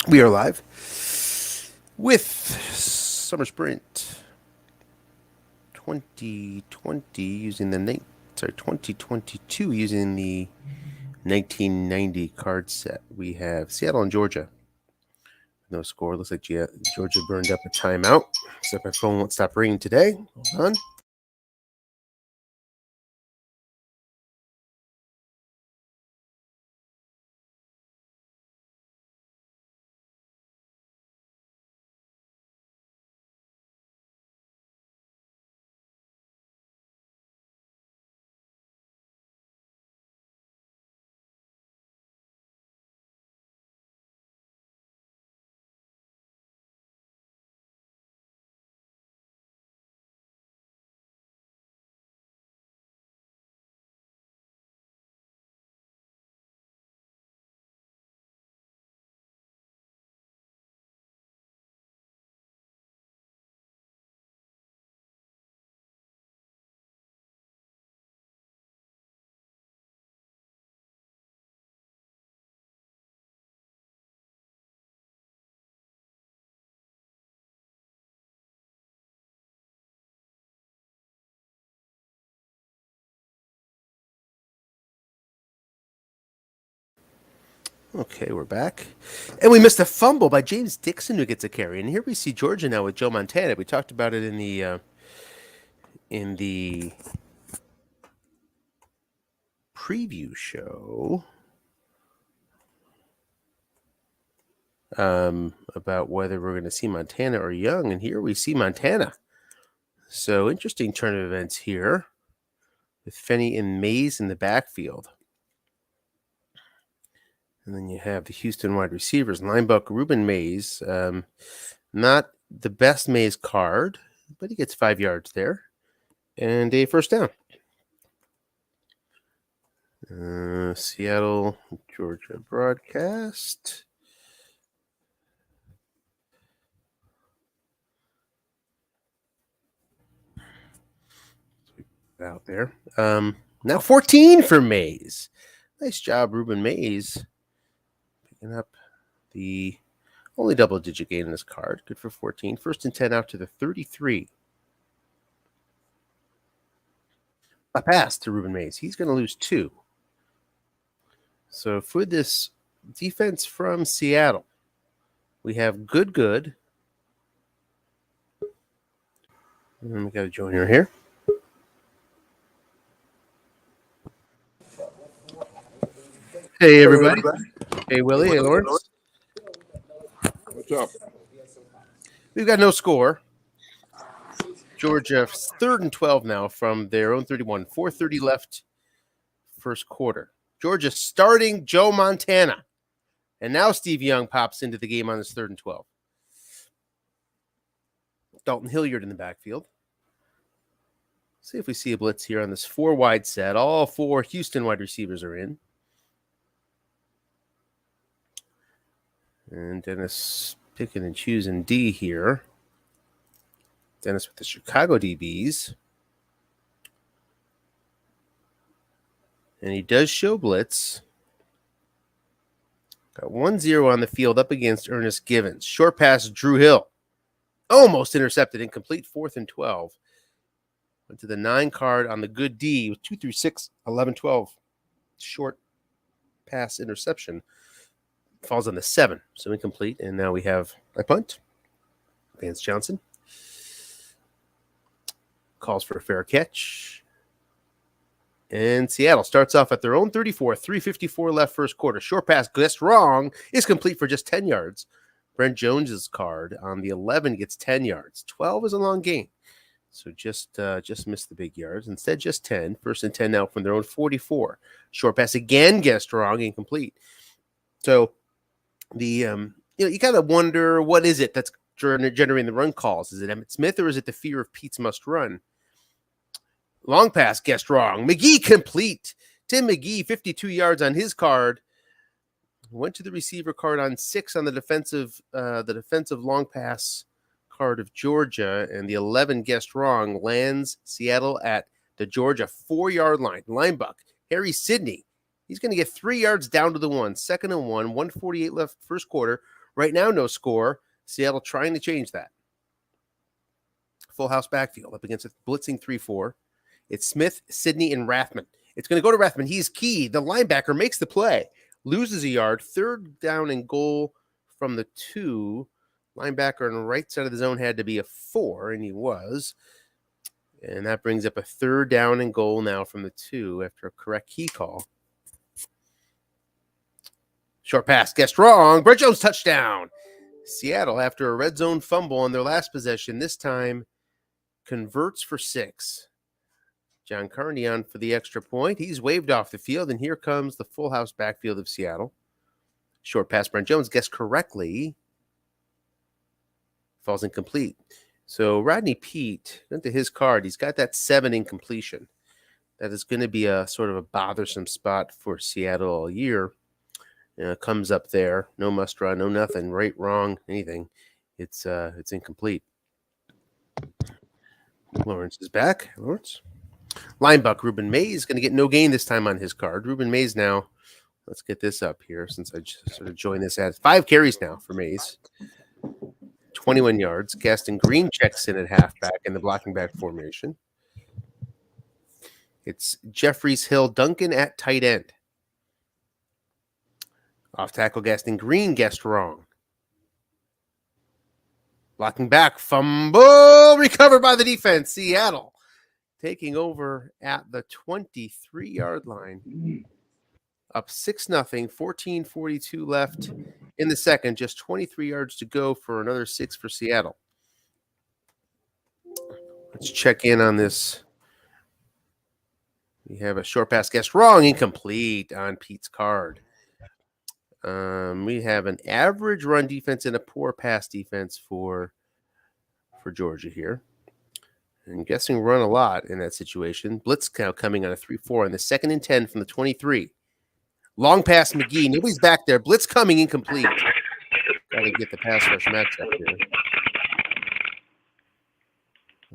We are live with Summer Sprint 2020 using the 2022 using the 1990 card set. We have Seattle and Georgia. No score. Looks like Georgia burned up a timeout. Except my phone won't stop ringing today. Hold on. Okay, we're back. And we missed a fumble by James Dixon, who gets a carry. And here we see Georgia now with Joe Montana. We talked about it in the preview show about whether we're going to see Montana or Young. And here we see Montana. So interesting turn of events here with Fenny and Mays in the backfield. And then you have the Houston wide receivers, linebacker Ruben Mays. Not the best Mays card, but he gets 5 yards there. And a first down. Seattle, Georgia broadcast. Out there. Now 14 for Mays. Nice job, Ruben Mays. Picking up the only double-digit gain in this card. Good for 14. First and 10 out to the 33. A pass to Ruben Mays. He's going to lose 2. So for this defense from Seattle, we have good. And we got a junior here. Hey, everybody. Hey, Willie. Hey, Lawrence. What's up? We've got no score. Georgia, 3rd and 12 now from their own 31. 4:30 left first quarter. Georgia starting Joe Montana. And now Steve Young pops into the game on his 3rd and 12. Dalton Hilliard in the backfield. See if we see a blitz here on this 4-wide set. All 4 Houston wide receivers are in. And Dennis picking and choosing D here. Dennis with the Chicago DBs. And he does show blitz. Got 1-0 on the field up against Ernest Givens. Short pass, Drew Hill. Almost intercepted, incomplete, 4th and 12. Went to the 9 card on the good D with 2 through 6, 11, 12. Short pass interception. Falls on the 7, so incomplete. And now we have a punt. Vance Johnson calls for a fair catch. And Seattle starts off at their own 34, 3:54 left first quarter. Short pass, guessed wrong, is complete for just 10 yards. Brent Jones's card on the 11 gets 10 yards. 12 is a long gain. So just missed the big yards. Instead, just 10. First and 10 now from their own 44. Short pass again, guessed wrong, incomplete. So the you kind of wonder, what is it that's generating the run calls? Is it Emmitt Smith or is it the fear of Pete's must run? Long pass, guessed wrong. McGee complete. Tim McGee, 52 yards on his card. Went to the receiver card on 6 on the defensive long pass card of Georgia, and the 11 guessed wrong lands Seattle at the Georgia 4-yard line. Linebuck, Harry Sidney. He's going to get 3 yards down to the 1. 2nd and 1, 1:48 left first quarter. Right now, no score. Seattle trying to change that. Full house backfield up against a blitzing 3-4. It's Smith, Sidney, and Rathman. It's going to go to Rathman. He's key. The linebacker makes the play. Loses a yard. 3rd down and goal from the 2. Linebacker on the right side of the zone had to be a 4, and he was. And that brings up a 3rd down and goal now from the 2 after a correct key call. Short pass, guessed wrong. Brett Jones touchdown. Seattle, after a red zone fumble on their last possession, this time converts for 6. John Carney on for the extra point. He's waved off the field, and here comes the full house backfield of Seattle. Short pass, Brent Jones guessed correctly. Falls incomplete. So Rodney Peete, into his card, he's got that 7 incompletion. That is going to be a sort of a bothersome spot for Seattle all year. Comes up there, no must run, no nothing, right, wrong, anything. It's incomplete. Lawrence is back. Lawrence. Linebucker Ruben Mays going to get no gain this time on his card. Ruben Mays now, let's get this up here since I just sort of joined this ad. 5 carries now for Mays. 21 yards. Gaston Green checks in at halfback in the blocking back formation. It's Jeffries, Hill, Duncan at tight end. Off tackle, Gaston Green guessed wrong. Blocking back, fumble, recovered by the defense. Seattle taking over at the 23-yard line. Up 6-0, 14:42 left in the second. Just 23 yards to go for another 6 for Seattle. Let's check in on this. We have a short pass guessed wrong, incomplete on Pete's card. We have an average run defense and a poor pass defense for Georgia here. And guessing run a lot in that situation. Blitz now coming on a 3-4 on the 2nd and 10 from the 23. Long pass, McGee. Nobody's back there. Blitz coming, incomplete. Got to get the pass rush matchup here.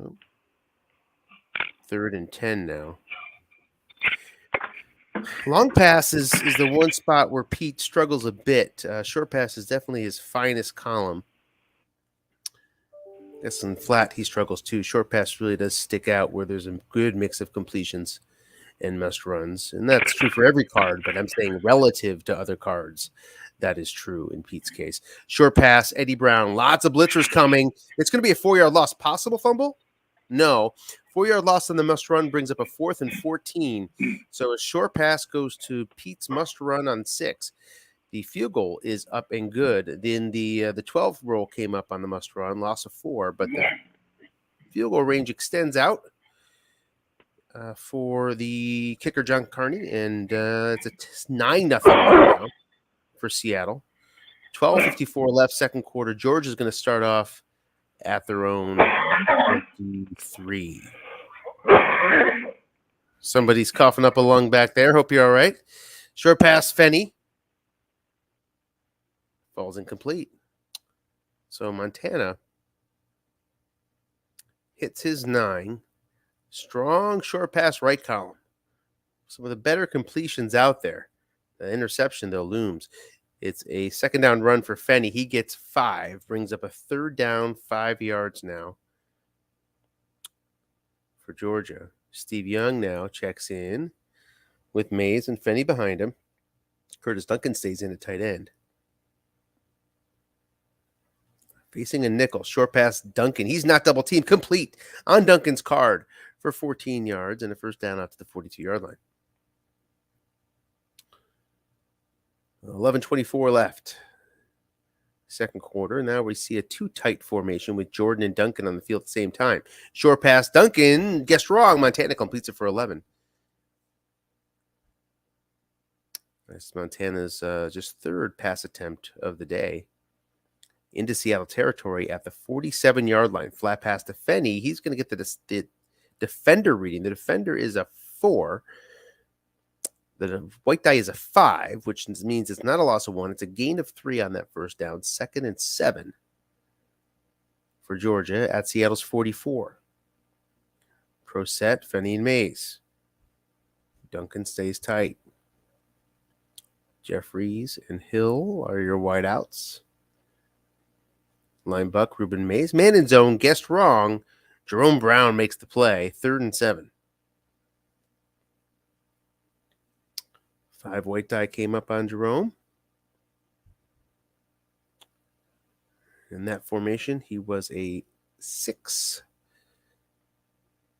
Oh. 3rd and 10 now. Long pass is the one spot where Pete struggles a bit. Short pass is definitely his finest column. Yes, and flat he struggles too. Short pass really does stick out where there's a good mix of completions and must runs. And that's true for every card, but I'm saying relative to other cards, that is true in Pete's case. Short pass, Eddie Brown, lots of blitzers coming. It's going to be a 4-yard loss. Possible fumble? No. 4-yard loss on the must run brings up a 4th and 14. So a short pass goes to Pete's must run on 6. The field goal is up and good. Then the 12 roll came up on the must run, loss of 4, but the field goal range extends out for the kicker John Carney, and it's a 9-0 now for Seattle. 12:54 left, second quarter. Georgia's going to start off at their own 23. Somebody's coughing up a lung back there. Hope you're all right. Short pass, Fenny. Falls incomplete. So Montana hits his 9. Strong short pass right column. Some of the better completions out there. The interception, though, looms. It's a 2nd down run for Fenny. He gets 5. Brings up a 3rd down, 5 yards now for Georgia. Steve Young now checks in with Mays and Fenny behind him. Curtis Duncan stays in at tight end. Facing a nickel. Short pass, Duncan. He's not double teamed. Complete on Duncan's card for 14 yards and a 1st down out to the 42-yard line. 11:24 left. Second quarter. Now we see a 2-tight formation with Jordan and Duncan on the field at the same time. Short pass, Duncan. Guessed wrong. Montana completes it for 11. That's Montana's just 3rd pass attempt of the day into Seattle territory at the 47-yard line. Flat pass to Fenny. He's going to get the defender reading. The defender is a 4. The white die is a 5, which means it's not a loss of 1. It's a gain of 3 on that 1st down. 2nd and 7 for Georgia at Seattle's 44. Pro set, Fenny and Mays. Duncan stays tight. Jeffries and Hill are your wideouts. Line buck, Ruben Mays. Man in zone, guessed wrong. Jerome Brown makes the play. 3rd and 7. 5 white die came up on Jerome. In that formation, he was a 6.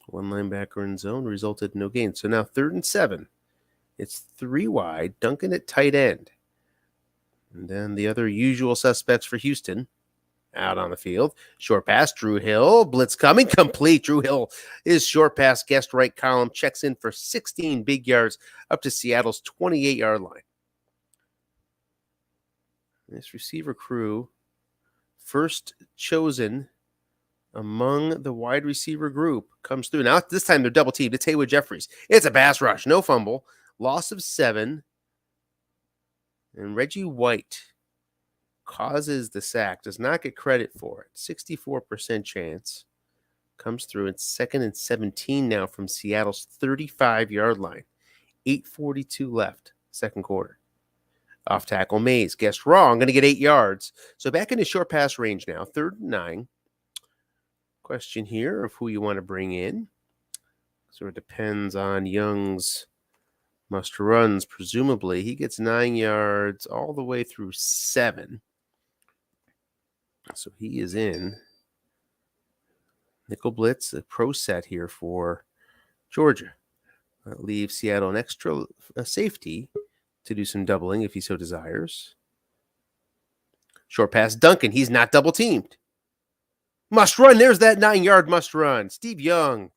1 linebacker in zone, resulted in no gain. So now 3rd and 7. It's 3 wide, Duncan at tight end. And then the other usual suspects for Houston out on the field. Short pass, Drew Hill. Blitz coming, complete. Drew Hill is short pass, guessed right column, checks in for 16 big yards up to Seattle's 28-yard line. This receiver crew, first chosen among the wide receiver group, comes through. Now, this time they're double teamed. It's Haywood Jeffries. It's a pass rush, no fumble, loss of 7. And Reggie White causes the sack, does not get credit for it. 64% chance. Comes through. It's 2nd and 17 now from Seattle's 35-yard line. 8:42 left, second quarter. Off tackle, Mays. Guessed wrong. Going to get 8 yards. So back into short pass range now. 3rd and 9. Question here of who you want to bring in. So it depends on Young's must runs. Presumably, he gets 9 yards all the way through 7. So he is in. Nickel blitz, a pro set here for Georgia. That leaves Seattle an extra safety to do some doubling if he so desires. Short pass, Duncan. He's not double teamed. Must run. There's that 9-yard must run. Steve Young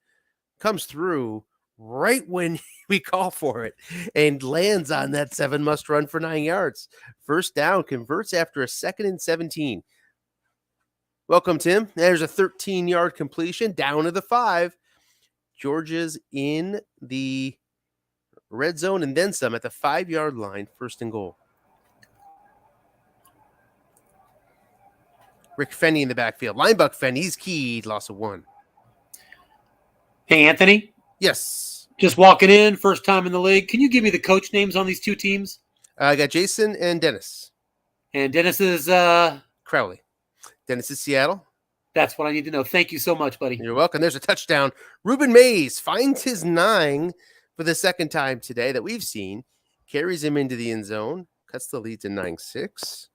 comes through right when we call for it and lands on that 7 must run for 9 yards. First down, converts after a 2nd and 17. Welcome, Tim. There's a 13-yard completion down to the 5. Georgia's in the red zone and then some at the 5-yard line, 1st and goal. Rick Fenny in the backfield. Linebuck Fenny, he's keyed. Loss of 1. Hey, Anthony. Yes. Just walking in, first time in the league. Can you give me the coach names on these 2 teams? I got Jason and Dennis. And Dennis is Crowley. Dennis is Seattle. That's what I need to know. Thank you so much, buddy. You're welcome. There's a touchdown. Ruben Mays finds his 9 for the second time today that we've seen. Carries him into the end zone. Cuts the lead to 9-6.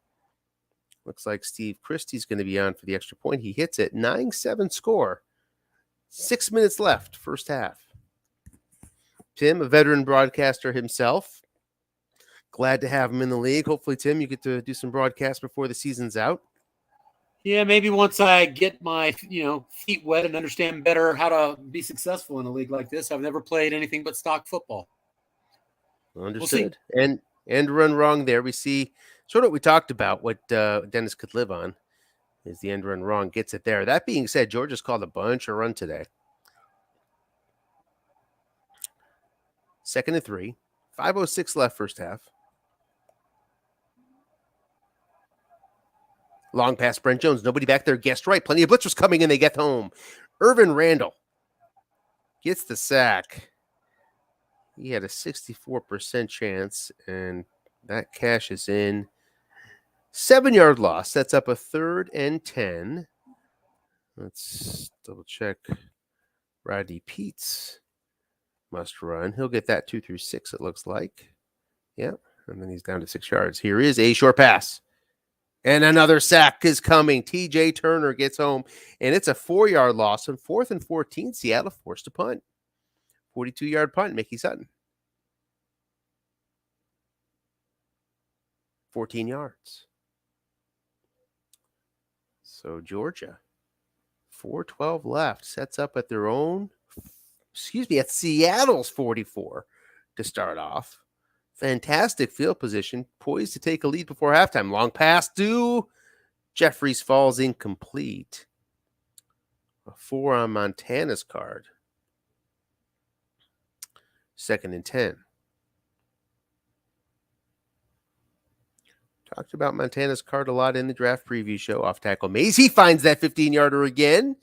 Looks like Steve Christie's going to be on for the extra point. He hits it. 9-7 score. 6 minutes left, first half. Tim, a veteran broadcaster himself. Glad to have him in the league. Hopefully, Tim, you get to do some broadcasts before the season's out. Yeah, maybe once I get my, feet wet and understand better how to be successful in a league like this. I've never played anything but stock football. Understood. We'll and run wrong there. We see sort of what we talked about, what Dennis could live on is the end run wrong, gets it there. That being said, Georgia's called a bunch of run today. 2nd and 3. 5:06 left first half. Long pass, Brent Jones. Nobody back there guessed right. Plenty of blitzers coming in. They get home. Irvin Randall gets the sack. He had a 64% chance, and that cashes in. 7-yard loss. Sets up a 3rd and 10. Let's double check. Rodney Peets must run. He'll get that 2 through 6, it looks like. Yep. And then he's down to 6 yards. Here is a short pass. And another sack is coming. TJ Turner gets home, and it's a 4-yard loss. On 4th and 14, Seattle forced to punt. 42-yard punt, Mickey Sutton. 14 yards. So Georgia, 4:12 left, sets up at their own, at Seattle's 44 to start off. Fantastic field position, poised to take a lead before halftime. Long pass to Jeffries, falls incomplete. A 4 on Montana's card. 2nd and 10. Talked about Montana's card a lot in the draft preview show. Off tackle Mays. He finds that 15-yarder again.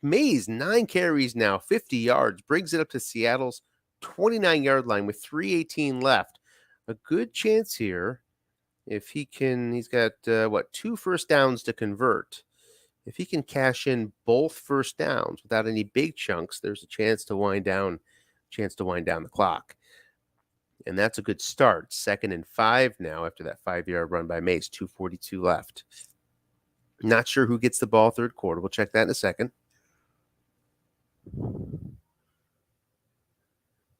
Mays, 9 carries now, 50 yards. Brings it up to Seattle's 29-yard line with 3:18 left. A good chance here If he can, he's got 2 first downs to convert. If he can cash in both first downs without any big chunks, there's a chance to wind down the clock. And that's a good start. 2nd and 5 now after that 5-yard run by Mace. 2:42 left. Not sure who gets the ball third quarter. We'll check that in a second.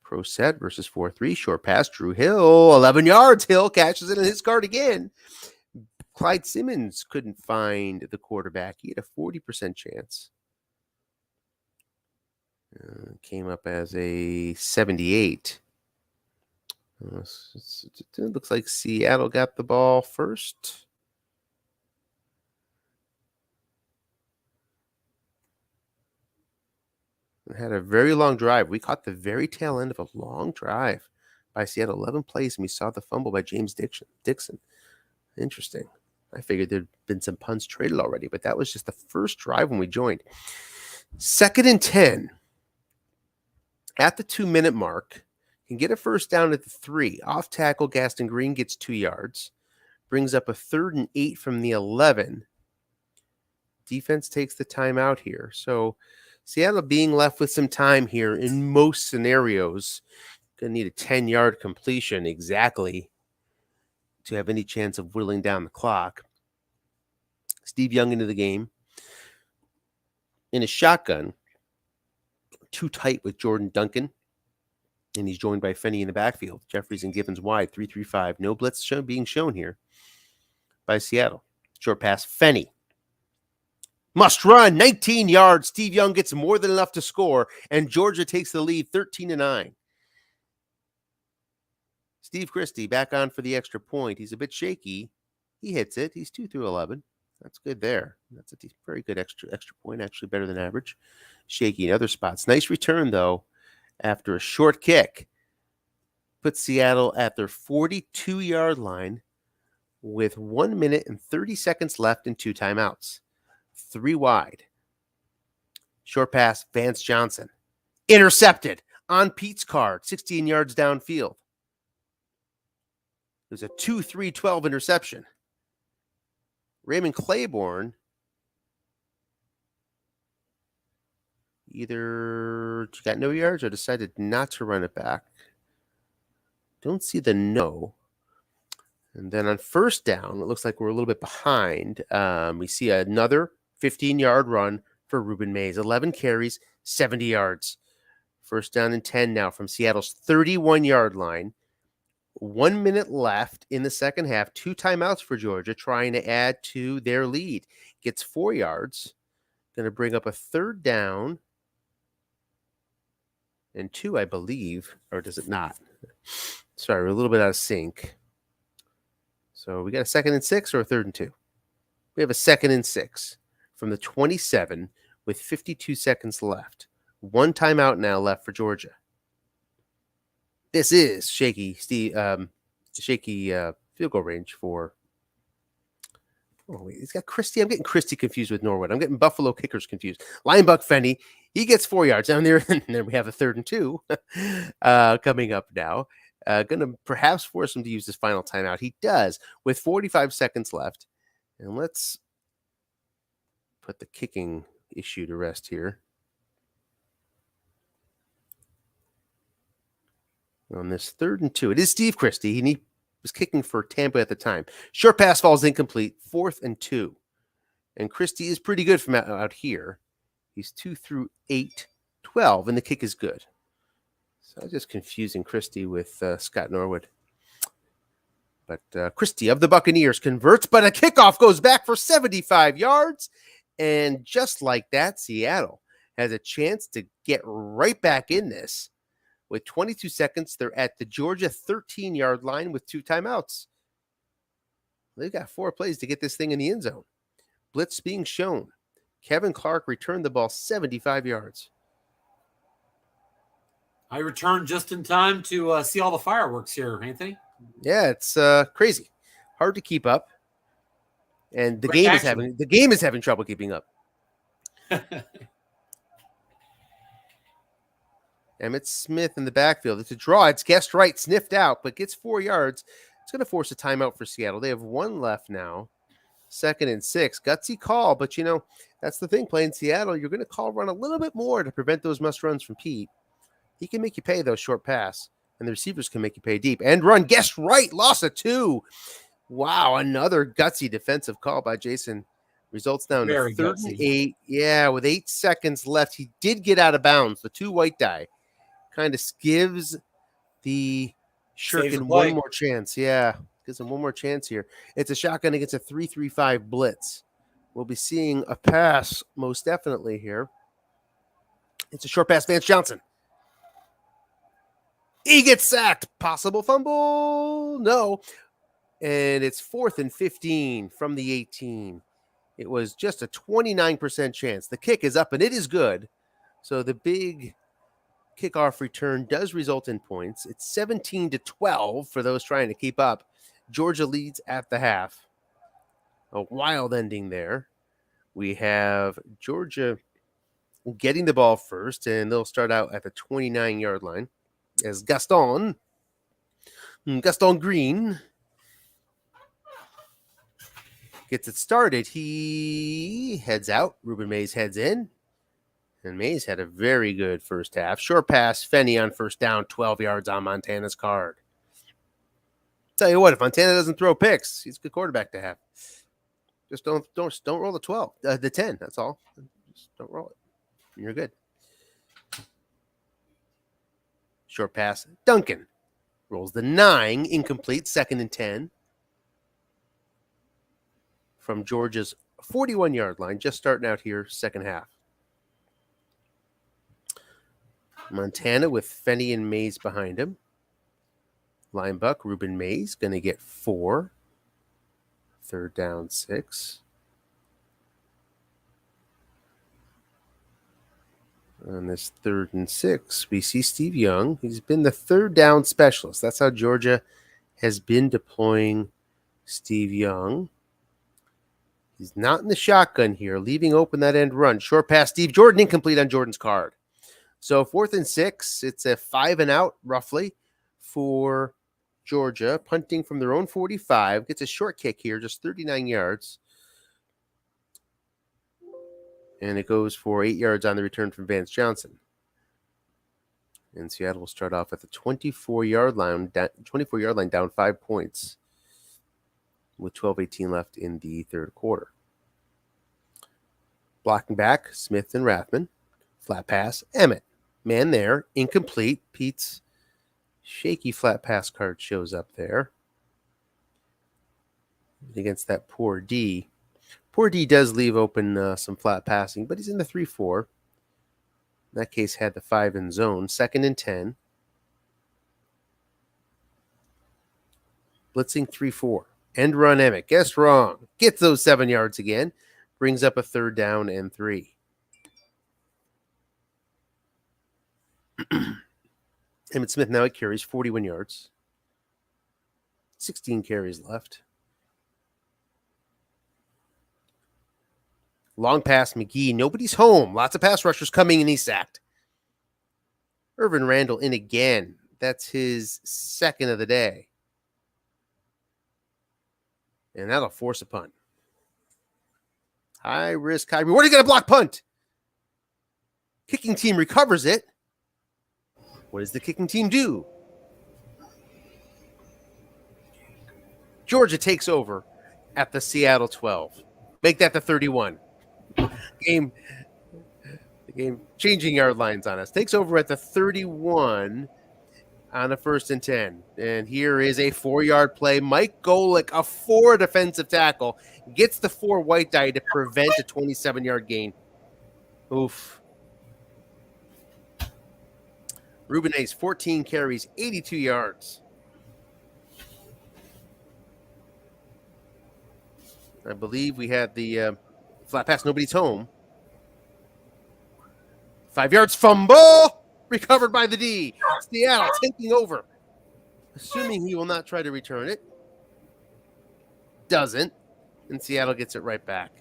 Pro set versus 4-3. Short pass. Drew Hill. 11 yards. Hill cashes it in his card again. Clyde Simmons couldn't find the quarterback. He had a 40% chance. Came up as a 78. It looks like Seattle got the ball first. It had a very long drive. We caught the very tail end of a long drive by Seattle. 11 plays, and we saw the fumble by James Dixon. Interesting. I figured there'd been some punts traded already, but that was just the first drive when we joined. 2nd and 10. At the 2-minute mark, can get a first down at the 3. Off tackle, Gaston Green gets 2 yards. Brings up a 3rd and 8 from the 11. Defense takes the timeout here. So Seattle being left with some time here in most scenarios. Going to need a 10-yard completion exactly to have any chance of whittling down the clock. Steve Young into the game. In a shotgun. Too tight with Jordan Duncan. And he's joined by Fenny in the backfield. Jeffries and Gibbons wide. 3-3-5. No blitz being shown here by Seattle. Short pass. Fenny. Must run. 19 yards. Steve Young gets more than enough to score. And Georgia takes the lead 13-9. Steve Christie back on for the extra point. He's a bit shaky. He hits it. He's 2 through 11. That's good there. That's a very good extra point. Actually better than average. Shaky in other spots. Nice return, though, after a short kick. Puts Seattle at their 42-yard line with 1 minute and 30 seconds left and 2 timeouts. 3 wide. Short pass, Vance Johnson. Intercepted on Pete's card, 16 yards downfield. It was a 2-3-12 interception. Raymond Claiborne either got no yards or decided not to run it back. Don't see the no. And then on first down, it looks like we're a little bit behind. We see another 15-yard run for Ruben Mays. 11 carries, 70 yards. First down and 10 now from Seattle's 31-yard line. 1 minute left in the second half. 2 timeouts for Georgia, trying to add to their lead. Gets 4 yards. Going to bring up a 3rd down and 2, I believe. Or does it not? Sorry, we're a little bit out of sync. So we got a 2nd and 6 or a 3rd and 2? We have a 2nd and 6 from the 27 with 52 seconds left. 1 timeout now left for Georgia. This is shaky field goal range for. Oh, wait, he's got Christie. I'm getting Christie confused with Norwood. I'm getting Buffalo kickers confused. Linebuck Fenny, he gets 4 yards down there, and then we have a 3rd and 2 coming up now. Going to perhaps force him to use his final timeout. He does with 45 seconds left. And let's put the kicking issue to rest here. On this 3rd and 2, it is Steve Christie. He was kicking for Tampa at the time. Short pass falls incomplete. 4th and 2. And Christie is pretty good from out here. He's 2 through 8, 12, and the kick is good. So I was just confusing Christie with Scott Norwood. But Christie of the Buccaneers converts, but a kickoff goes back for 75 yards. And just like that, Seattle has a chance to get right back in this. With 22 seconds, they're at the Georgia 13-yard line with 2 timeouts. They've got 4 plays to get this thing in the end zone. Blitz being shown. Kevin Clark returned the ball 75 yards. I returned just in time to see all the fireworks here, Anthony. Yeah, it's crazy. Hard to keep up. And the game is having trouble keeping up. Emmitt Smith in the backfield. It's a draw. It's guessed right, sniffed out, but gets 4 yards. It's going to force a timeout for Seattle. They have one left now. 2nd and 6. Gutsy call, but that's the thing. Playing Seattle, you're going to call run a little bit more to prevent those must runs from Pete. He can make you pay those short pass, and the receivers can make you pay deep. And run, guessed right, loss of 2. Wow, another gutsy defensive call by Jason. Results down to 3rd and 8. Yeah, with 8 seconds left. He did get out of bounds. The 2 white die kind of gives the Shurkin one more chance. Yeah, gives him one more chance here. It's a shotgun against a 3-3-5 blitz. We'll be seeing a pass most definitely here. It's a short pass, Vance Johnson. He gets sacked. Possible fumble? No. And it's 4th and 15 from the 18. It was just a 29% chance. The kick is up, and it is good. So the big kickoff return does result in points. It's 17-12 for those trying to keep up. Georgia leads at the half. A wild ending there. We have Georgia getting the ball first, and they'll start out at the 29-yard line as Gaston Green gets it started. He heads out. Ruben Mays heads in. And Mays had a very good first half. Short pass, Fenny on first down, 12 yards on Montana's card. Tell you what, if Montana doesn't throw picks, he's a good quarterback to have. Just don't roll the 12, the 10. That's all. Just don't roll it. You're good. Short pass, Duncan rolls the 9, incomplete, 2nd and 10 from Georgia's 41-yard line. Just starting out here, second half. Montana with Fenny and Mays behind him. Linebuck, Ruben Mays, going to get 4. 3rd down, 6. On this 3rd and 6, we see Steve Young. He's been the 3rd down specialist. That's how Georgia has been deploying Steve Young. He's not in the shotgun here, leaving open that end run. Short pass, Steve Jordan, incomplete on Jordan's card. So 4th and 6, it's a 5 and out roughly for Georgia, punting from their own 45. Gets a short kick here, just 39 yards. And it goes for 8 yards on the return from Vance Johnson. And Seattle will start off at the 24-yard line, down 5 points with 12:18 left in the 3rd quarter. Blocking back, Smith and Rathman. Flat pass, Emmett. Man there, incomplete. Pete's shaky flat pass card shows up there. Against that poor D. Poor D does leave open some flat passing, but he's in the 3-4. In that case, had the 5 in zone. 2nd and 10. Blitzing 3-4. End run Emmett. Guess wrong. Gets those 7 yards again. Brings up a 3rd down and 3. Emmett Smith now at carries, 41 yards. 16 carries left. Long pass, McGee. Nobody's home. Lots of pass rushers coming, and he's sacked. Irvin Randall in again. That's his 2nd of the day. And that'll force a punt. High risk, high reward. He got a block punt. Kicking team recovers it. What does the kicking team do? Georgia takes over at the Seattle 12. Make that the 31. The game changing yard lines on us. Takes over at the 31 on a 1st and 10. And here is a 4-yard play. Mike Golick, a 4 defensive tackle, gets the 4 white die to prevent a 27-yard gain. Oof. Ruben Mays, 14 carries, 82 yards. I believe we had the flat pass. Nobody's home. 5 yards fumble. Recovered by the D. Seattle taking over. Assuming he will not try to return it. Doesn't. And Seattle gets it right back.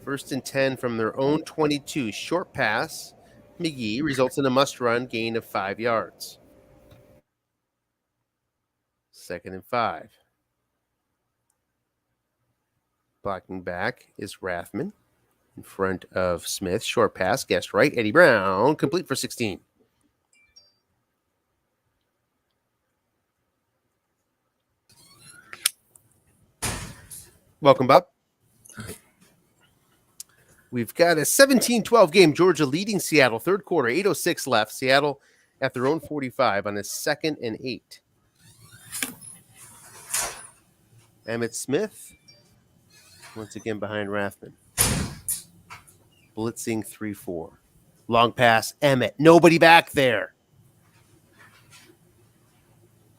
First and 10 from their own 22. Short pass. McGee results in a must-run gain of 5 yards. 2nd and 5. Blocking back is Rathman in front of Smith. Short pass, guessed right. Eddie Brown, complete for 16. Welcome, Bob. We've got a 17-12 game. Georgia leading Seattle. Third quarter, 8:06 left. Seattle at their own 45 on a 2nd and 8. Emmitt Smith, once again behind Rathman. Blitzing 3-4. Long pass, Emmitt. Nobody back there.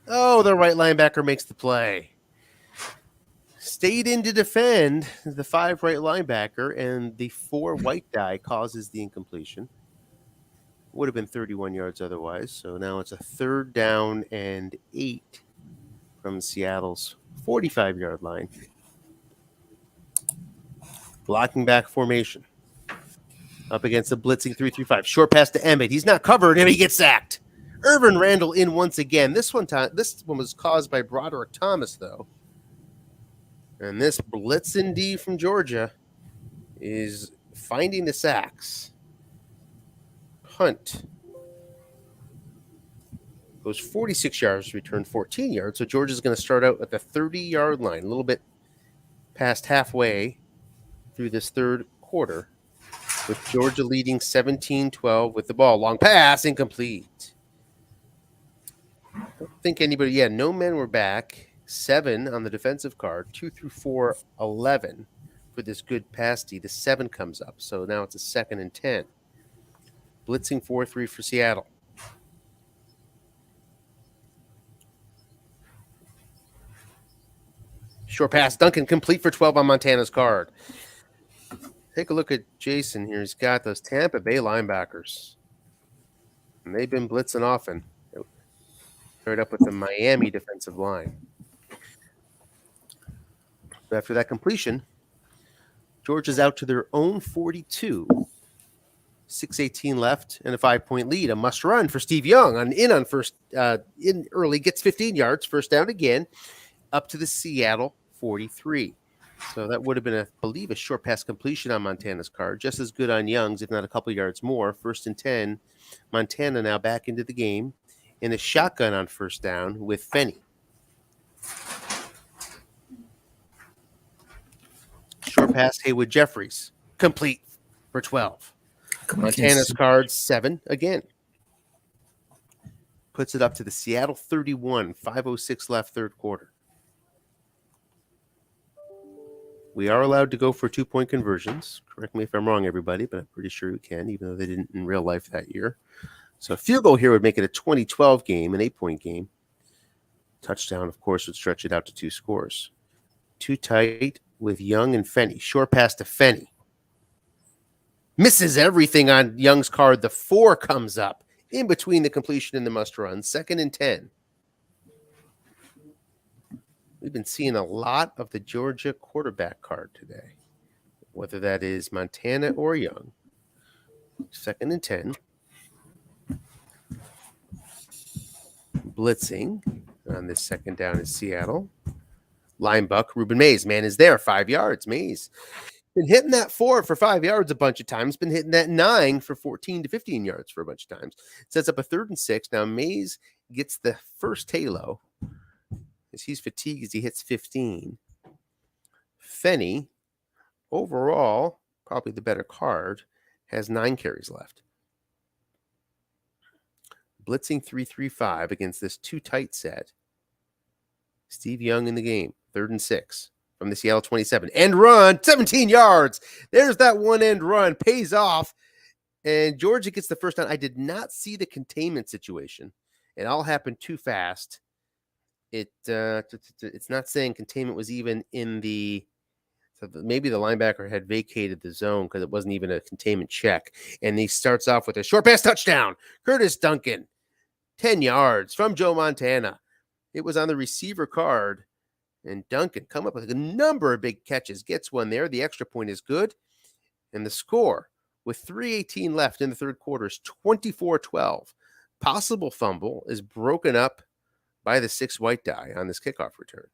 Oh, the right linebacker makes the play. Stayed in to defend the 5 right linebacker, and the 4 white die causes the incompletion. Would have been 31 yards otherwise. So now it's a 3rd down and 8 from Seattle's 45-yard line. Blocking back formation. Up against the blitzing 3-3-5. Short pass to Emmitt. He's not covered, and he gets sacked. Irvin Randall in once again. This one was caused by Broderick Thomas, though. And this blitzing D from Georgia is finding the sacks. Punt goes 46 yards, return 14 yards. So Georgia's going to start out at the 30-yard line, a little bit past halfway through this third quarter, with Georgia leading 17-12 with the ball. Long pass, incomplete. Don't think anybody, no men were back. 7 on the defensive card, 2 through 4, 11 for this good pass D. The 7 comes up, so now it's a 2nd and 10. Blitzing 4-3 for Seattle. Short pass, Duncan complete for 12 on Montana's card. Take a look at Jason here. He's got those Tampa Bay linebackers, and they've been blitzing often. Paired up with the Miami defensive line. After that completion, Georgia's out to their own 42. 6:18 left and a 5-point lead. A must run for Steve Young in early, gets 15 yards, first down again, up to the Seattle 43. So that would have been, I believe, a short pass completion on Montana's card, just as good on Young's, if not a couple yards more. 1st and 10. Montana now back into the game in a shotgun on first down with Fenny. Short pass, Haywood Jeffries, complete for 12. Montana's card 7 again. Puts it up to the Seattle 31, 5:06 left, third quarter. We are allowed to go for 2-point conversions. Correct me if I'm wrong, everybody, but I'm pretty sure we can, even though they didn't in real life that year. So a field goal here would make it a 20-12 game, an 8-point game. Touchdown, of course, would stretch it out to 2 scores. Too tight with Young and Fenny. Short pass to Fenny. Misses everything on Young's card. The 4 comes up in between the completion and the must run. 2nd and 10. We've been seeing a lot of the Georgia quarterback card today, whether that is Montana or Young. 2nd and 10. Blitzing on this 2nd down is Seattle. Linebuck, Ruben Mays. Man is there, 5 yards. Mays been hitting that 4 for 5 yards a bunch of times. Been hitting that 9 for 14 to 15 yards for a bunch of times. Sets up a 3rd and 6. Now Mays gets the first halo as he's fatigued as he hits 15. Fenny, overall, probably the better card, has 9 carries left. Blitzing 3-3-5 against this too tight set. Steve Young in the game. 3rd and 6 from the Seattle 27. End run, 17 yards. There's that one end run. Pays off. And Georgia gets the first down. I did not see the containment situation. It all happened too fast. It's not saying containment was even in the... So maybe the linebacker had vacated the zone because it wasn't even a containment check. And he starts off with a short pass touchdown. Curtis Duncan, 10 yards from Joe Montana. It was on the receiver card. And Duncan come up with a number of big catches. Gets one there. The extra point is good. And the score with 3:18 left in the third quarter. It's 24-12. Possible fumble is broken up by the 6 white die on this kickoff return.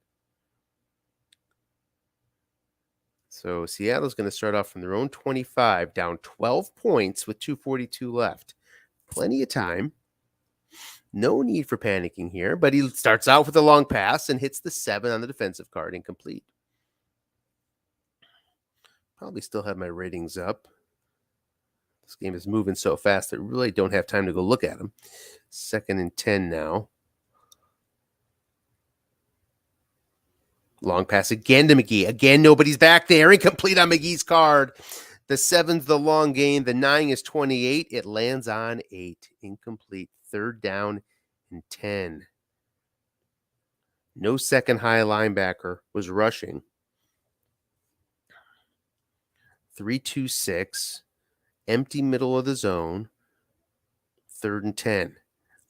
So Seattle's going to start off from their own 25, down 12 points with 2:42 left. Plenty of time. No need for panicking here, but he starts out with a long pass and hits the 7 on the defensive card, incomplete. Probably still have my ratings up. This game is moving so fast that I really don't have time to go look at them. 2nd and 10 now. Long pass again to McGee. Again, nobody's back there. Incomplete on McGee's card. The 7's the long gain. The 9 is 28. It lands on 8. Incomplete. 3rd down and 10. No second high linebacker was rushing. 3-2-6. Empty middle of the zone. 3rd and 10.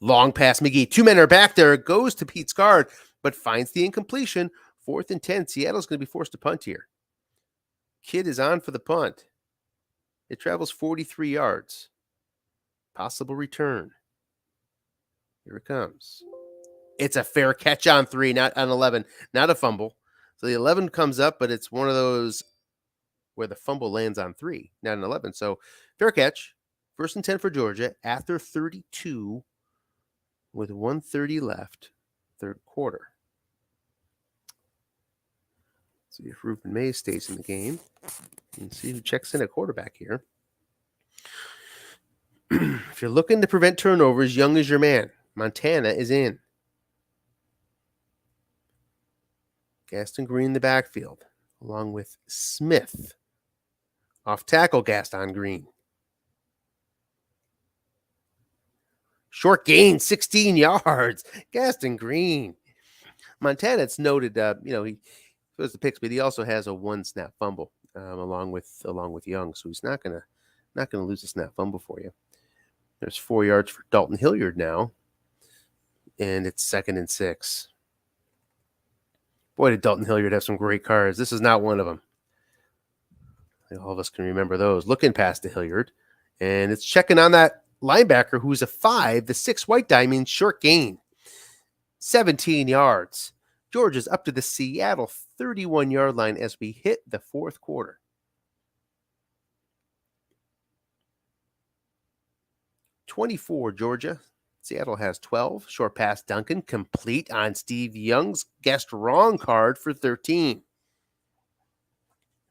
Long pass, McGee. 2 men are back there. It goes to Pete's card, but finds the incompletion. 4th and 10. Seattle's going to be forced to punt here. Kid is on for the punt. It travels 43 yards. Possible return. Here it comes. It's a fair catch on 3, not on 11. Not a fumble. So the 11 comes up, but it's one of those where the fumble lands on 3, not an 11. So fair catch. 1st and 10 for Georgia after 32 with 1:30 left, third quarter. See if Ruben Mays stays in the game. And see who checks in at quarterback here. If you're looking to prevent turnovers, Young is your man. Montana is in. Gaston Green in the backfield, along with Smith. Off tackle, Gaston Green. Short gain, 16 yards. Gaston Green. Montana, it's noted, he throws the picks, but he also has a 1-snap fumble along with Young, so he's not gonna lose a snap fumble for you. There's 4 yards for Dalton Hilliard now, and it's 2nd and 6. Boy, did Dalton Hilliard have some great cards. This is not one of them. I think all of us can remember those. Looking past the Hilliard, and it's checking on that linebacker who's a 5. The 6 white diamond, short gain, 17 yards. Georgia's up to the Seattle 31-yard line as we hit the 4th quarter. (24) Georgia. Seattle has 12. Short pass, Duncan, complete on Steve Young's guessed wrong card for 13.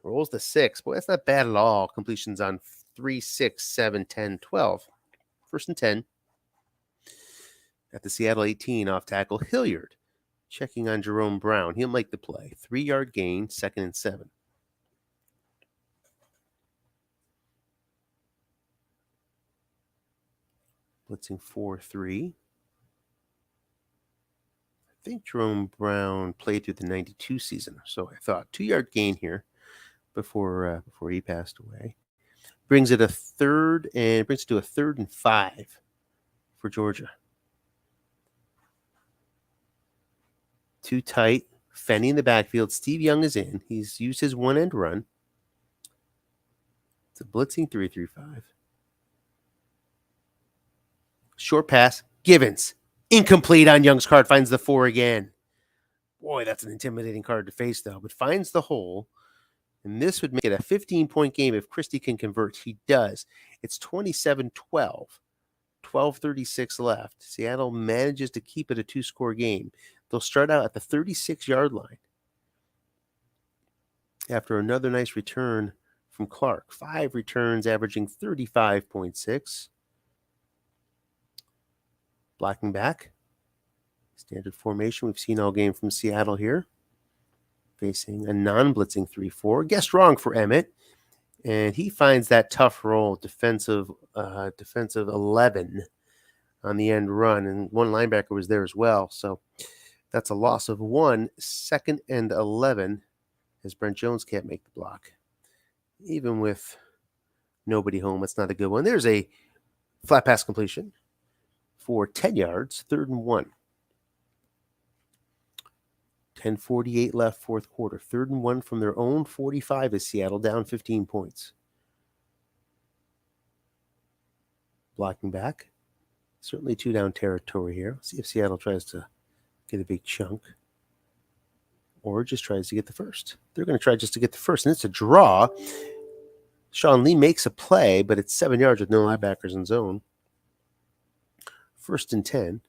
Rolls the 6. Boy, that's not bad at all. Completions on 3, 6, 7, 10, 12. 1st and 10. At the Seattle 18, off tackle, Hilliard. Checking on Jerome Brown. He'll make the play. 3-yard gain, 2nd and 7. Blitzing 4-3. I think Jerome Brown played through the 92 season, so I thought. 2-yard gain here before he passed away. Brings it to a 3rd and 5 for Georgia. Too tight. Fenny in the backfield. Steve Young is in. He's used his one-end run. It's a blitzing 3-3-5. Short pass. Givens. Incomplete on Young's card. Finds the 4 again. Boy, that's an intimidating card to face, though. But finds the hole. And this would make it a 15-point game if Christie can convert. He does. It's 27-12. 12:36 left. Seattle manages to keep it a 2-score game. They'll start out at the 36-yard line after another nice return from Clark. 5 returns, averaging 35.6. Blocking back. Standard formation we've seen all game from Seattle here. Facing a non-blitzing 3-4. Guessed wrong for Emmett. And he finds that tough roll, defensive 11 on the end run. And one linebacker was there as well. So that's a loss of 1. 2nd and 11 as Brent Jones can't make the block. Even with nobody home, it's not a good one. There's a flat pass completion for 10 yards, 3rd and 1. 10:48 left, 4th quarter. 3rd and 1 from their own 45 as Seattle down 15 points. Blocking back. Certainly 2 down territory here. See if Seattle tries to get a big chunk or just tries to get the first. They're going to try just to get the first, and it's a draw. Sean Lee makes a play, but it's 7 yards with no linebackers in zone. 1st and 10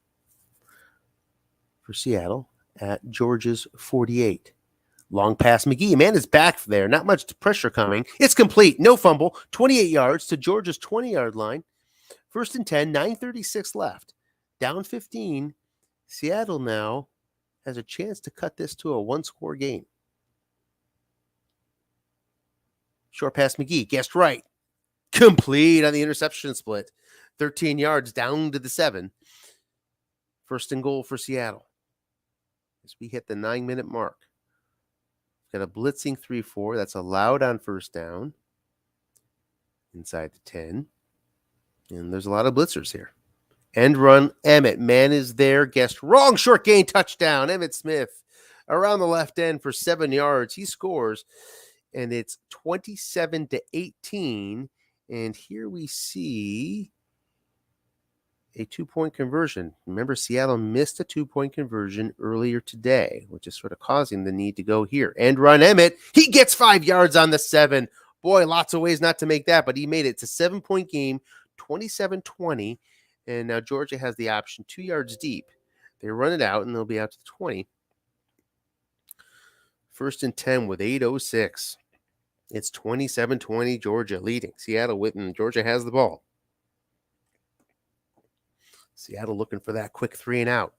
for Seattle at Georgia's 48. Long pass, McGee. Man is back there. Not much pressure coming. It's complete. No fumble. 28 yards to Georgia's 20-yard line. 1st and 10, 9:36 left. Down 15. Seattle now has a chance to cut this to a 1-score game. Short pass, McGee. Guessed right. Complete on the interception split. 13 yards down to the 7. 1st and goal for Seattle. As we hit the 9-minute mark. Got a blitzing 3-4. That's allowed on 1st down. Inside the 10. And there's a lot of blitzers here. End run, Emmett. Man is there. Guessed wrong. Short gain touchdown. Emmitt Smith around the left end for 7 yards. He scores. And it's 27-18. And here we see a 2-point conversion. Remember, Seattle missed a 2-point conversion earlier today, which is sort of causing the need to go here. End run, Emmett. He gets 5 yards on the 7. Boy, lots of ways not to make that, but he made it. It's a 7-point game, 27-20. And now Georgia has the option 2 yards deep. They run it out, and they'll be out to the 20. 1st and 10 with 8:06. It's 27-20, Georgia leading. Seattle winning. Georgia has the ball. Seattle looking for that quick 3 and out.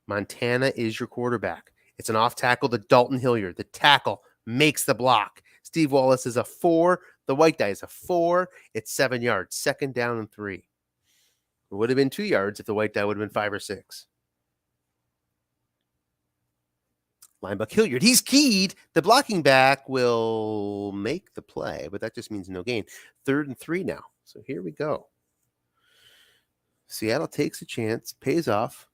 Montana is your quarterback. It's an off tackle to Dalton Hilliard. The tackle makes the block. Steve Wallace is a 4. The white guy is a 4. It's 7 yards. 2nd down and 3. It would have been 2 yards if the white guy would have been 5 or 6. Linebacker Hilliard. He's keyed. The blocking back will make the play, but that just means no gain. 3rd and 3 now. So here we go. Seattle takes a chance, pays off.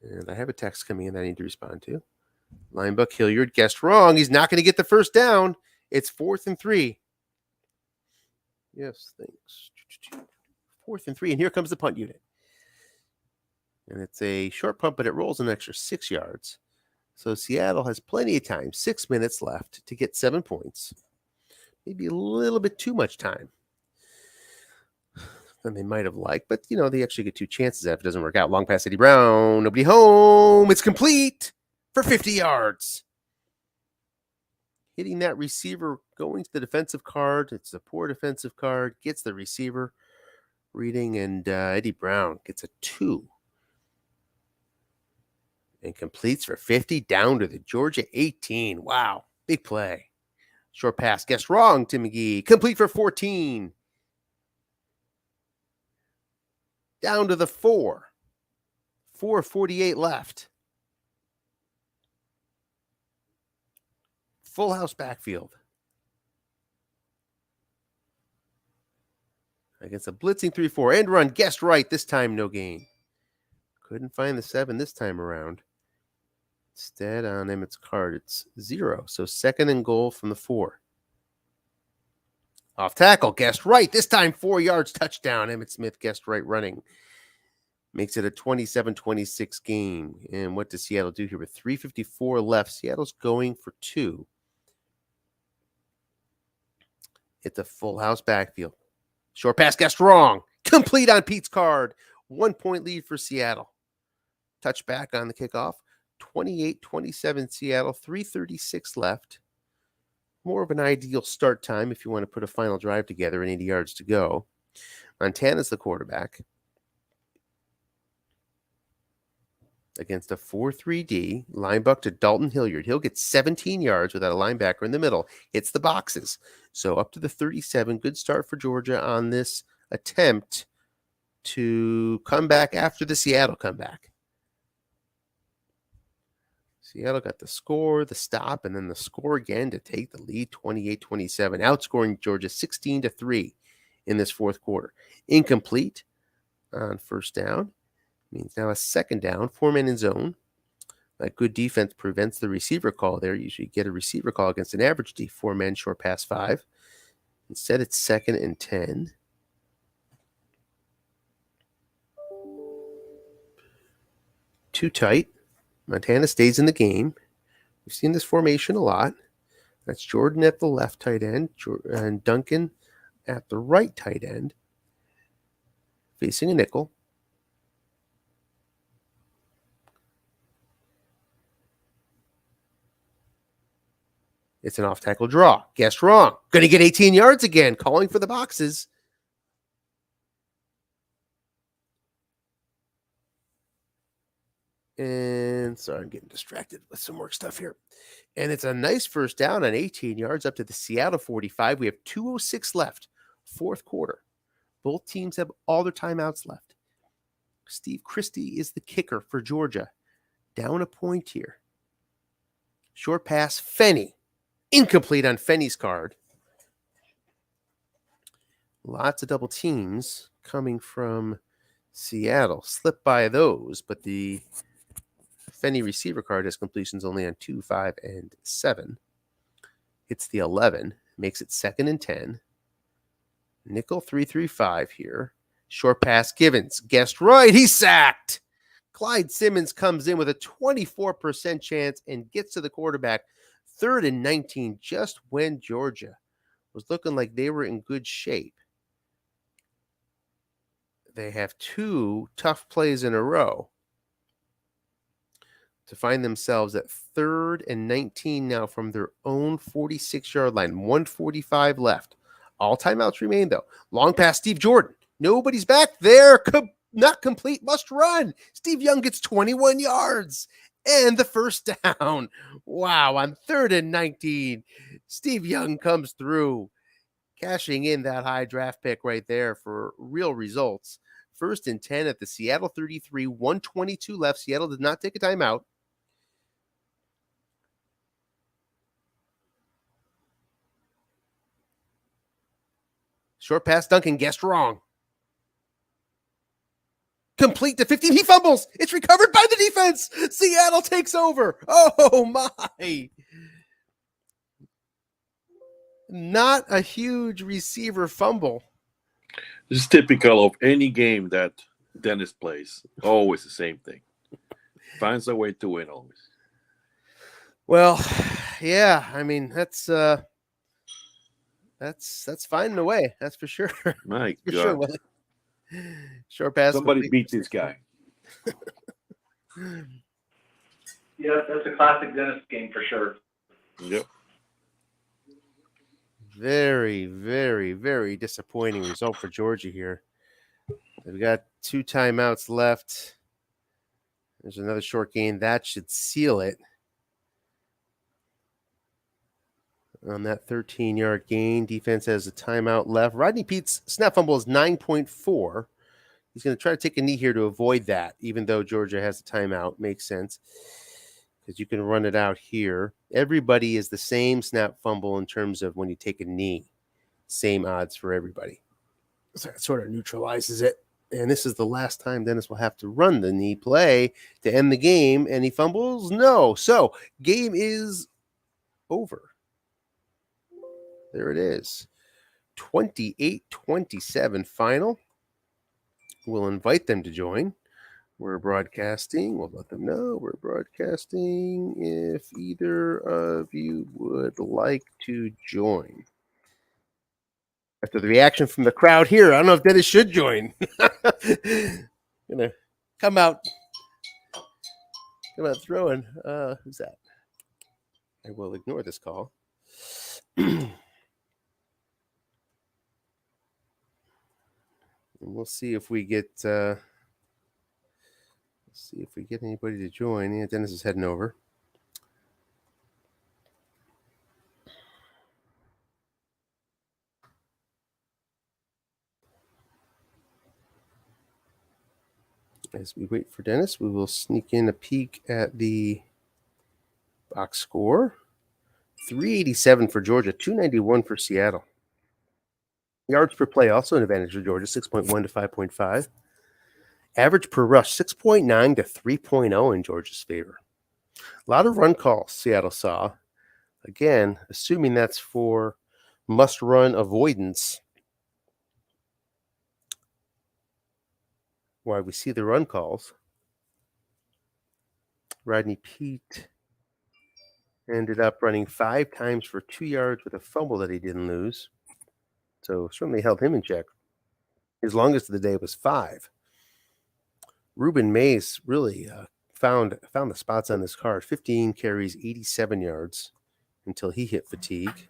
And I have a text coming in that I need to respond to. Linebacker Hilliard guessed wrong. He's not going to get the 1st down. It's 4th and 3. Yes, thanks. 4th and 3. And here comes the punt unit. And it's a short punt, but it rolls an extra 6 yards. So Seattle has plenty of time, 6 minutes left to get 7 points. Maybe a little bit too much time than they might have liked. But, they actually get 2 chances if it doesn't work out. Long pass, Eddie Brown. Nobody home. It's complete for 50 yards. Hitting that receiver, going to the defensive card. It's a poor defensive card. Gets the receiver reading, and Eddie Brown gets a 2. And completes for 50 down to the Georgia 18. Wow, big play. Short pass, guessed wrong to McGee. Complete for 14. Down to the 4. 4:48 left. Full house backfield. Against a blitzing 3-4. End run, guessed right. This time, no gain. Couldn't find the 7 this time around. Instead, on Emmett's card, it's 0. So 2nd and goal from the 4. Off tackle, guessed right. This time 4 yards, touchdown. Emmitt Smith guessed right running. Makes it a 27-26 game. And what does Seattle do here with 3:54 left? Seattle's going for 2. It's a full house backfield. Short pass, guessed wrong. Complete on Pete's card. 1-point lead for Seattle. Touchback on the kickoff. 28-27 Seattle, 3:36 left. More of an ideal start time if you want to put a final drive together and 80 yards to go. Montana's the quarterback. Against a 4-3-D, linebacker to Dalton Hilliard. He'll get 17 yards without a linebacker in the middle. Hits the boxes. So up to the 37. Good start for Georgia on this attempt to come back after the Seattle comeback. Seattle got the score, the stop, and then the score again to take the lead, 28-27, outscoring Georgia 16-3 in this 4th quarter. Incomplete on 1st down. Means now a 2nd down, 4-man in zone. That good defense prevents the receiver call there. You usually get a receiver call against an average D, 4 men, short pass 5. Instead, it's 2nd and 10. Too tight. Montana stays in the game. We've seen this formation a lot. That's Jordan at the left tight end and Duncan at the right tight end, facing a nickel. It's an off-tackle draw. Guessed wrong. Going to get 18 yards again. Calling for the boxes. And sorry, I'm getting distracted with some work stuff here. And it's a nice first down on 18 yards up to the Seattle 45. We have 2:06 left, fourth quarter. Both teams have all their timeouts left. Steve Christie is the kicker for Georgia. Down a point here. Short pass, Fenny. Incomplete on Fenny's card. Lots of double teams coming from Seattle. Slip by those, but the Fenny receiver card has completions only on 2, 5, and 7. Hits the 11. Makes it 2nd and 10. Nickel 3-3-5 here. Short pass, Givens. Guessed right. He's sacked. Clyde Simmons comes in with a 24% chance and gets to the quarterback. 3rd and 19, just when Georgia was looking like they were in good shape. They have 2 tough plays in a row to find themselves at 3rd and 19 now from their own 46-yard line. 1:45 left. All timeouts remain, though. Long pass, Steve Jordan. Nobody's back there. Not complete. Must run. Steve Young gets 21 yards. And the first down. Wow, on 3rd and 19, Steve Young comes through, cashing in that high draft pick right there for real results. 1st and 10 at the Seattle 33, 1:22 left. Seattle did not take a timeout. Short pass, Duncan guessed wrong. Complete to 15. He fumbles. It's recovered by the defense. Seattle takes over. Oh, my. Not a huge receiver fumble. This is typical of any game that Dennis plays. Always the same thing. Finds a way to win always. Well, yeah. I mean, that's finding a way. That's for sure. My for God. sure, Willie. Short pass. Somebody beat this guy. Yeah, that's a classic Dennis game for sure. Yep. Very, very, very disappointing result for Georgia here. They've got 2 timeouts left. There's another short gain. That should seal it. On that 13-yard gain, defense has a timeout left. Rodney Pete's snap fumble is 9.4. He's going to try to take a knee here to avoid that, even though Georgia has a timeout. Makes sense because you can run it out here. Everybody is the same snap fumble in terms of when you take a knee. Same odds for everybody. So that sort of neutralizes it. And this is the last time Dennis will have to run the knee play to end the game. And he fumbles? No. So game is over. There it is. 28-27 final. We'll invite them to join. We're broadcasting. We'll let them know we're broadcasting if either of you would like to join. After the reaction from the crowd here, I don't know if Dennis should join. Gonna come out throwing. Who's that? I will ignore this call. And we'll see if we get anybody to join. Yeah, Dennis is heading over. As we wait for Dennis, we will sneak in a peek at the box score. 387 for Georgia, 291 for Seattle. Yards per play, also an advantage for Georgia, 6.1 to 5.5. Average per rush, 6.9 to 3.0 in Georgia's favor. A lot of run calls Seattle saw. Again, assuming that's for must-run avoidance. Why we see the run calls. Rodney Peete ended up running 5 times for 2 yards with a fumble that he didn't lose. So certainly held him in check. His longest of the day was 5. Ruben Mays really found the spots on this card. 15 carries, 87 yards until he hit fatigue.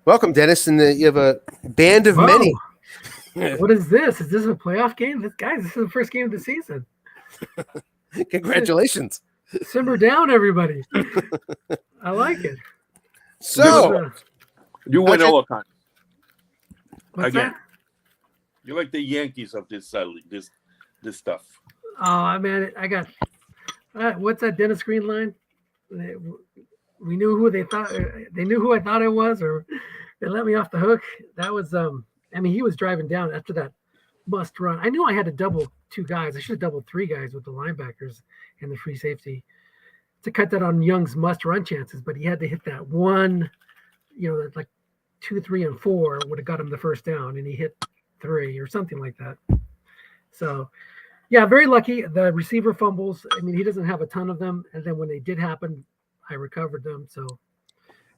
Welcome, Dennis, and you have a band of Whoa. many. What is this? Is this a playoff game? This is the first game of the season. Congratulations. Simmer down, everybody. I like it. So, You win all the time. What's Again. that? You're like the Yankees of this this stuff. Oh, man, I got what's that Dennis Green line? We knew who they knew who I thought it was, or they let me off the hook. That was he was driving down after that must run. I knew I had to double 2 guys. I should have doubled 3 guys with the linebackers and the free safety to cut that on Young's must run chances, but he had to hit that one, like 2, 3, and 4 would have got him the first down, and he hit 3 or something like that. So yeah, very lucky. The receiver fumbles, he doesn't have a ton of them. And then when they did happen, I recovered them. So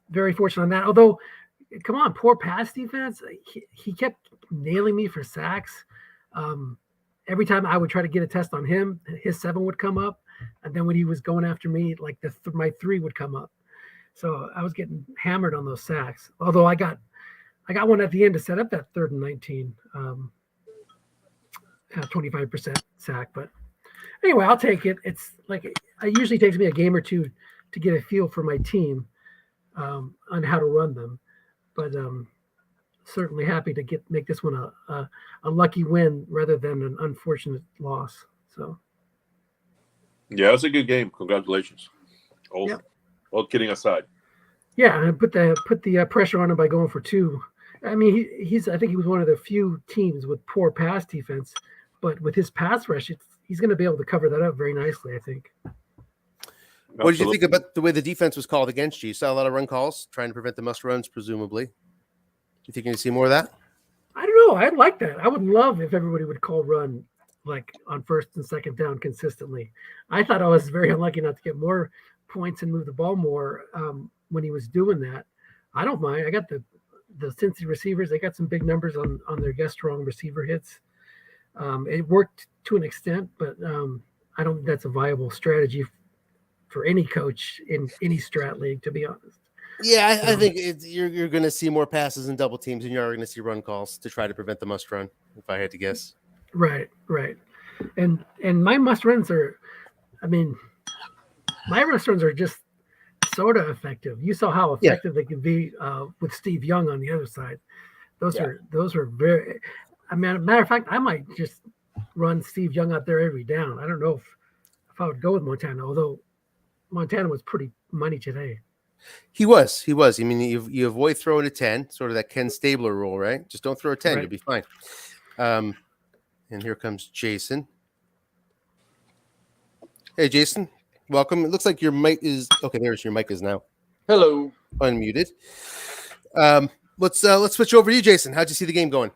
very fortunate on that. Although, come on, poor pass defense. He kept nailing me for sacks. Every time I would try to get a test on him, his 7 would come up. And then when he was going after me, like my 3 would come up. So I was getting hammered on those sacks. Although I got one at the end to set up that 3rd and 19. 25% sack, but anyway, I'll take it. It's like it usually takes me a game or 2 to get a feel for my team on how to run them, but certainly happy to make this one a lucky win rather than an unfortunate loss. So Yeah, it's a good game. Congratulations. All kidding aside. Yeah, and put the pressure on him by going for 2. I think he was one of the few teams with poor pass defense. But with his pass rush, he's going to be able to cover that up very nicely, I think. What did you think about the way the defense was called against you? You saw a lot of run calls, trying to prevent the must runs, presumably. Do you think you're going to see more of that? I don't know. I'd like that. I would love if everybody would call run like on 1st and 2nd down consistently. I thought I was very unlucky not to get more points and move the ball more when he was doing that. I don't mind. I got the Cincy receivers. They got some big numbers on their guest strong receiver hits. It worked to an extent, but I don't think that's a viable strategy for any coach in any strat league, to be honest. Yeah, I think you're going to see more passes and double teams than you are going to see run calls to try to prevent the must run, if I had to guess. Right. And my must runs are, my must runs are just sort of effective. You saw how effective they could be with Steve Young on the other side. Those are very. Matter of fact, I might just run Steve Young out there every down. I don't know if I would go with Montana, although Montana was pretty money today. He was. You avoid throwing a 10, sort of that Ken Stabler rule, right? Just don't throw a 10, You'll be fine. And here comes Jason. Hey, Jason, welcome. It looks like your mic is okay. There's your mic is now. Hello. Unmuted. Let's switch over to you, Jason. How'd you see the game going?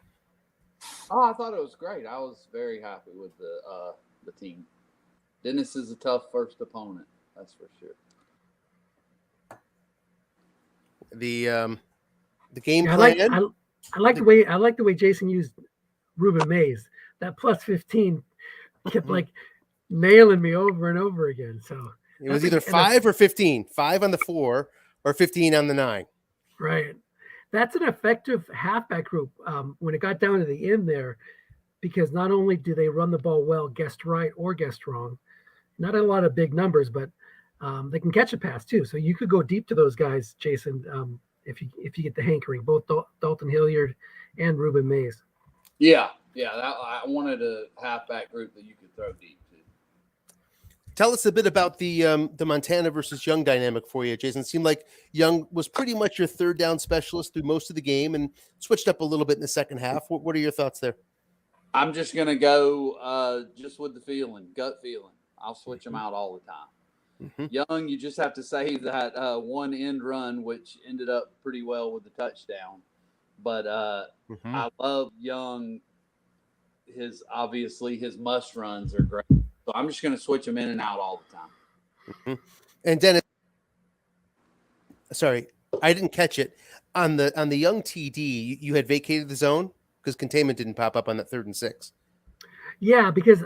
Oh, I thought it was great. I was very happy with the team. Dennis is a tough first opponent, that's for sure. The game Yeah, plan. I like the way Jason used Ruben Mays. That plus 15 kept nailing me over and over again. So it was either 5 or 15. 5 on the 4 or 15 on the 9. Right. That's an effective halfback group when it got down to the end there, because not only do they run the ball well, guessed right or guessed wrong, not a lot of big numbers, but they can catch a pass too. So you could go deep to those guys, Jason, if you get the hankering, both Dalton Hilliard and Ruben Mays. Yeah. I wanted a halfback group that you could throw deep to. Tell us a bit about the Montana versus Young dynamic for you, Jason. It seemed like Young was pretty much your 3rd down specialist through most of the game and switched up a little bit in the second half. What are your thoughts there? I'm just going to go just with the gut feeling. I'll switch them out all the time. Young, you just have to save that one end run, which ended up pretty well with the touchdown. But I love Young. His must runs are great. So I'm just going to switch him in and out all the time. And Dennis, sorry, I didn't catch it on the Young TD. You had vacated the zone because containment didn't pop up on that 3rd and 6. Yeah, because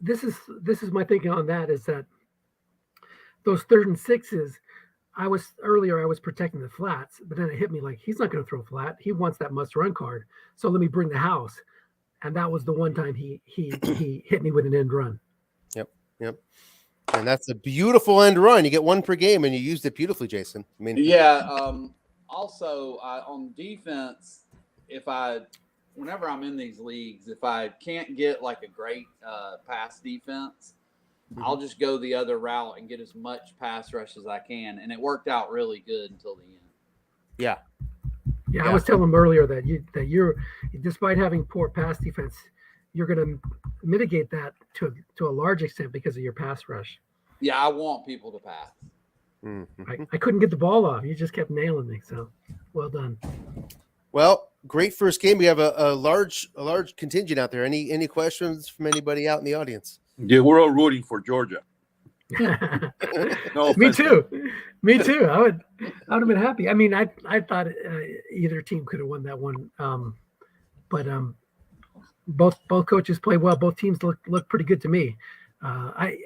this is my thinking on that is that those 3rd and 6s, I was protecting the flats, but then it hit me like he's not going to throw flat. He wants that must run card. So let me bring the house. And that was the one time he hit me with an end run. Yep. And that's a beautiful end run. You get one per game, and you used it beautifully, Jason. I mean, yeah. Also, on defense, whenever I'm in these leagues, if I can't get like a great pass defense, I'll just go the other route and get as much pass rush as I can. And it worked out really good until the end. Yeah. Yeah, I was telling him earlier that you're despite having poor pass defense, you're going to mitigate that to a large extent because of your pass rush. Yeah, I want people to pass. I couldn't get the ball off. You just kept nailing me. So, well done. Well, great first game. We have a large contingent out there. Any questions from anybody out in the audience? Yeah, we're all rooting for Georgia. No Me offense. too. I would have been happy. I mean, I thought either team could have won that one. But both coaches played well. Both teams look pretty good to me.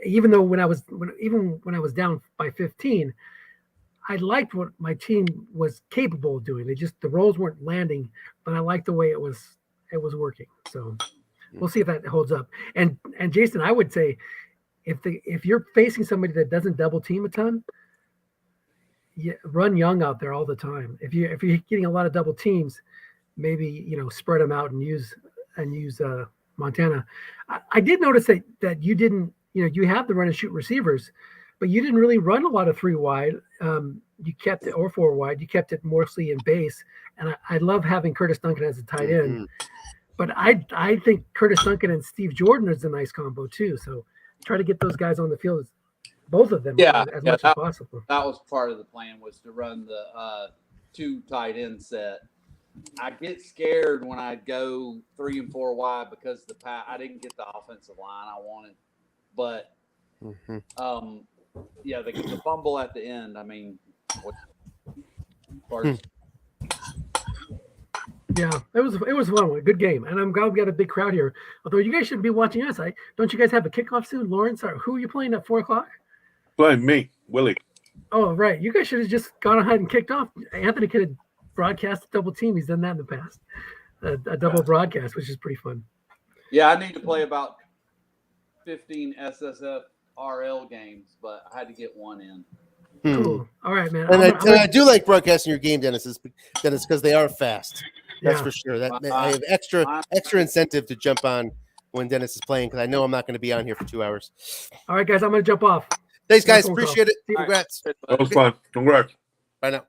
Even when I was down by 15, I liked what my team was capable of doing. The roles weren't landing, but I liked the way it was working. So we'll see if that holds up. And Jason, I would say, if you're facing somebody that doesn't double team a ton, run Young out there all the time. If you're getting a lot of double teams, maybe spread them out and use Montana. I did notice that you didn't you have the run and shoot receivers, but you didn't really run a lot of 3 wide. You kept it or 4 wide. You kept it mostly in base, and I love having Curtis Duncan as a tight end. But I think Curtis Duncan and Steve Jordan is a nice combo too. So try to get those guys on the field, both of them, as much as possible. That was part of the plan, was to run the 2 tight end set. I get scared when I go 3 and 4 wide because I didn't get the offensive line I wanted. But the fumble at the end. I mean, Yeah, it was fun. Good game, and I'm glad we got a big crowd here. Although you guys shouldn't be watching us. Don't you guys have a kickoff soon, Lawrence? Or who are you playing at 4:00? Playing me, Willie. Oh, right. You guys should have just gone ahead and kicked off. Anthony could have broadcast a double team. He's done that in the past. A double broadcast, which is pretty fun. Yeah, I need to play about 15 SSF RL games, but I had to get one in. Cool. All right, man. And I do like broadcasting your game, Dennis, because they are fast. That's Yeah. for sure. I have extra incentive to jump on when Dennis is playing because I know I'm not going to be on here for 2 hours. All right, guys. I'm going to jump off. Thanks, guys. Phone call. Appreciate it. See you. Congrats. That was fun. Congrats. Bye now.